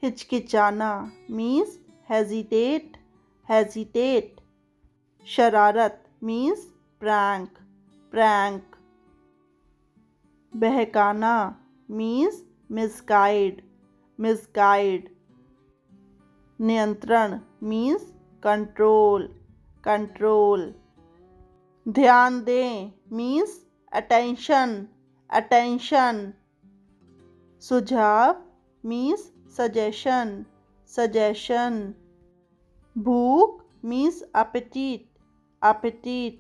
हिचकिचाना means hesitate, hesitate. शरारत means prank, prank. बहकाना means misguide, misguide. नियंत्रण मीन्स कंट्रोल, कंट्रोल. ध्यान दें मीन्स अटेंशन, अटेंशन. सुझाव मीन्स सजेशन, सजेशन. भूख मीन्स appetite, appetite.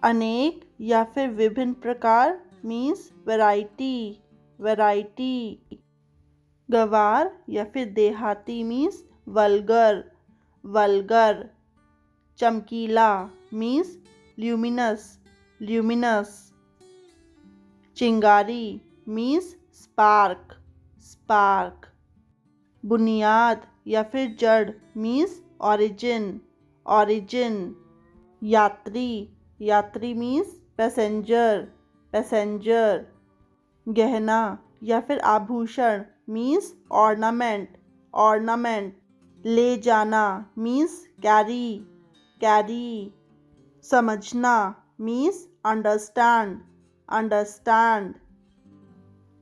अनेक या फिर विभिन्न प्रकार मीन्स वैरायटी, वैरायटी. गंवार या फिर देहाती मीन्स वल्गर, वल्गर. चमकीला मीन्स ल्यूमिनस, ल्यूमिनस. चिंगारी मीन्स स्पार्क, स्पार्क. बुनियाद या फिर जड़ मीन्स ओरिजिन, ओरिजिन. यात्री, यात्री मीन्स पैसेंजर, पैसेंजर. गहना या फिर आभूषण मीन्स ऑर्नामेंट, ऑर्नामेंट. ले जाना मीन्स कैरी, कैरी. समझना मीन्स अंडरस्टैंड, अंडरस्टैंड.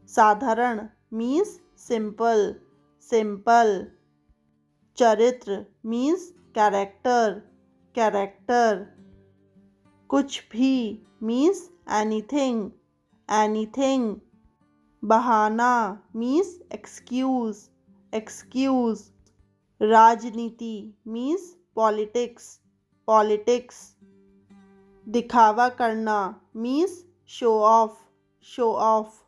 साधारण मीन्स सिंपल, सिंपल. चरित्र मीन्स कैरेक्टर, कैरेक्टर. कुछ भी मीन्स एनीथिंग, एनीथिंग. बहाना मीन्स एक्सक्यूज, एक्सक्यूज. राजनीति मीन्स पॉलिटिक्स, पॉलिटिक्स. दिखावा करना means show off, show off.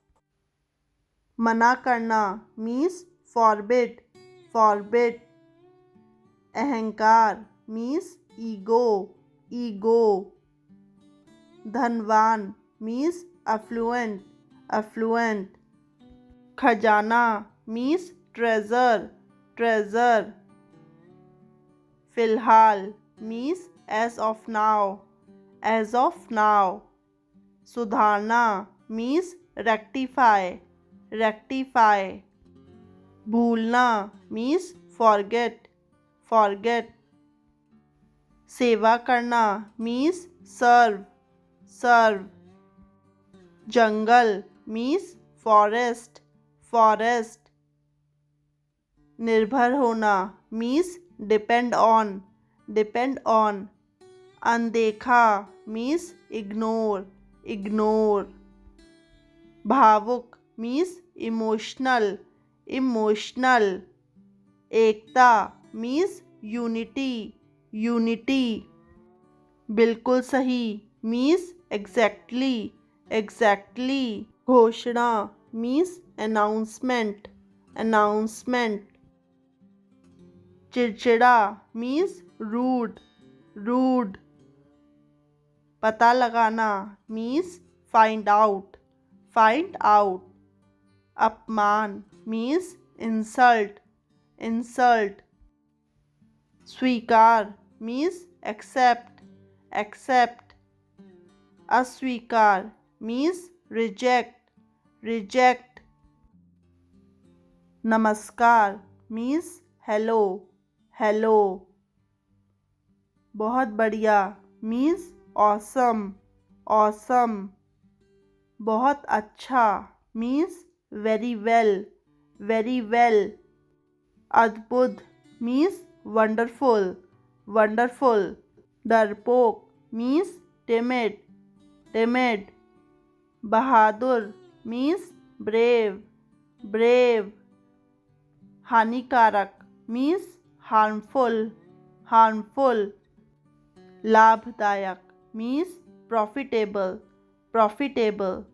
मना करना मीन्स फॉरबिड, फॉरबिड. अहंकार मीन्स ईगो, ईगो. धनवान मीन्स affluent, affluent. खजाना मीन्स ट्रेजर, ट्रेजर. फिलहाल means as of now, as of now. सुधारना मीन्स rectify, rectify. भूलना मीन्स forget, forget. सेवा करना मीन्स serve, serve. जंगल मीन्स फॉरेस्ट, फॉरेस्ट. निर्भर होना means depend on, depend on. अनदेखा मीन्स इग्नोर, इग्नोर. भावुक मीन्स इमोशनल, इमोशनल. एकता means unity, unity. बिल्कुल सही मीन्स एग्जैक्टली, एग्जैक्टली. घोषणा मीन्स अनाउंसमेंट, अनाउंसमेंट. चिड़चिड़ा मीन्स रूड, रूड. पता लगाना means find out, find out. अपमान मीन्स इंसल्ट, इंसल्ट. स्वीकार मीन्स एक्सेप्ट, एक्सेप्ट. अस्वीकार मीन्स रिजेक्ट, रिजेक्ट. नमस्कार मीन्स हेलो, हेलो. बहुत बढ़िया मीन्स ऑसम, ऑसम. बहुत अच्छा means very well, very well. अद्भुत मीन्स वंडरफुल, वंडरफुल. डरपोक मीन्स टिमिड, टिमिड. बहादुर मीन्स ब्रेव, ब्रेव. हानिकारक मीन्स हार्मफुल, हार्मफुल. लाभदायक मीन्स प्रॉफिटेबल, प्रॉफिटेबल.